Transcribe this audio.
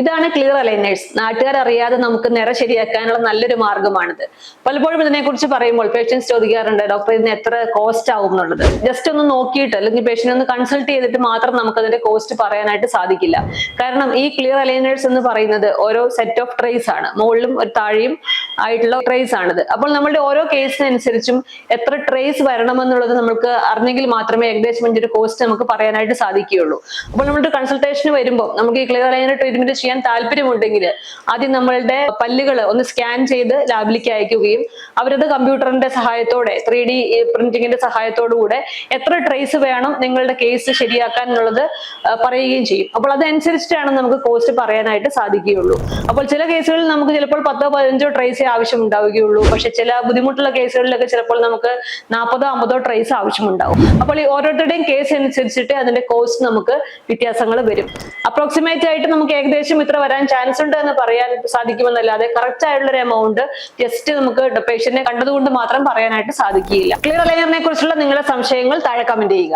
ഇതാണ് clear aligners. നാട്ടുകാർ അറിയാതെ നമുക്ക് നിറ ശരിയാക്കാനുള്ള നല്ലൊരു മാർഗ്ഗമാണിത്. പലപ്പോഴും ഇതിനെക്കുറിച്ച് പറയുമ്പോൾ പേഷ്യൻസ് ചോദിക്കാറുണ്ട്, ഡോക്ടർ ഇതിന് എത്ര കോസ്റ്റ് ആവും എന്നുള്ളത്. ജസ്റ്റ് ഒന്ന് നോക്കിയിട്ട് അല്ലെങ്കിൽ പേഷ്യന്റ് ഒന്ന് കൺസൾട്ട് ചെയ്തിട്ട് മാത്രം നമുക്ക് അതിന്റെ കോസ്റ്റ് പറയാനായിട്ട് സാധിക്കില്ല. കാരണം ഈ ക്ലിയർ അലൈനേഴ്സ് എന്ന് പറയുന്നത് ഓരോ സെറ്റ് ഓഫ് ട്രേസ് ആണ്, മുകളിലും ഒരു താഴെയും ആയിട്ടുള്ള ട്രേസ് ആണിത്. അപ്പോൾ നമ്മളുടെ ഓരോ കേസിനനുസരിച്ചും എത്ര ട്രേസ് വരണമെന്നുള്ളത് നമുക്ക് അറിഞ്ഞെങ്കിൽ മാത്രമേ ഏകദേശം അതിന്റെ ഒരു കോസ്റ്റ് നമുക്ക് പറയാനായിട്ട് സാധിക്കുകയുള്ളൂ. അപ്പോൾ നമ്മുടെ കൺസൾട്ടേഷന് വരുമ്പോൾ നമുക്ക് ഈ ക്ലിയർ അലൈനർ ട്രീറ്റ്മെന്റ് ചെയ്യാൻ താല്പര്യമുണ്ടെങ്കിൽ ആദ്യം നമ്മളുടെ പല്ലുകൾ ഒന്ന് സ്കാൻ ചെയ്ത് ലാബിലേക്ക് അയക്കുകയും അവരത് കമ്പ്യൂട്ടറിന്റെ സഹായത്തോടെ 3D പ്രിന്റിങ്ങിന്റെ സഹായത്തോടു കൂടെ എത്ര ട്രേസ് വേണം നിങ്ങളുടെ കേസ് ശരിയാക്കാൻ എന്നുള്ളത് പറയുകയും ചെയ്യും. അപ്പോൾ അതനുസരിച്ചിട്ടാണ് നമുക്ക് കോസ്റ്റ് പറയാനായിട്ട് സാധിക്കുകയുള്ളൂ. അപ്പോൾ ചില കേസുകളിൽ നമുക്ക് ചിലപ്പോൾ 10-15 ട്രേസ് ആവശ്യം ഉണ്ടാവുകയുള്ളൂ. പക്ഷെ ചില ബുദ്ധിമുട്ടുള്ള കേസുകളിലൊക്കെ ചിലപ്പോൾ നമുക്ക് 40-50 ട്രേസ് ആവശ്യമുണ്ടാവും. അപ്പോൾ ഈ ഓരോരുത്തരുടെയും കേസ് അനുസരിച്ചിട്ട് അതിന്റെ കോസ്റ്റ് നമുക്ക് വ്യത്യാസങ്ങൾ വരും. അപ്രോക്സിമേറ്റ് ആയിട്ട് നമുക്ക് ഏകദേശം ഇത്ര വരാൻ ചാൻസ് ഉണ്ട് എന്ന് പറയാൻ സാധിക്കുമെന്നല്ലാതെ കറക്റ്റ് ആയിട്ടുള്ള ഒരു എമൗണ്ട് ജസ്റ്റ് നമുക്ക് പേഷ്യന്റിനെ കണ്ടതുകൊണ്ട് മാത്രം പറയാനായിട്ട് സാധിക്കുകയില്ല. ക്ലിയർ അലൈനറിനെ കുറിച്ചുള്ള നിങ്ങളുടെ സംശയങ്ങൾ താഴെ കമന്റ് ചെയ്യുക.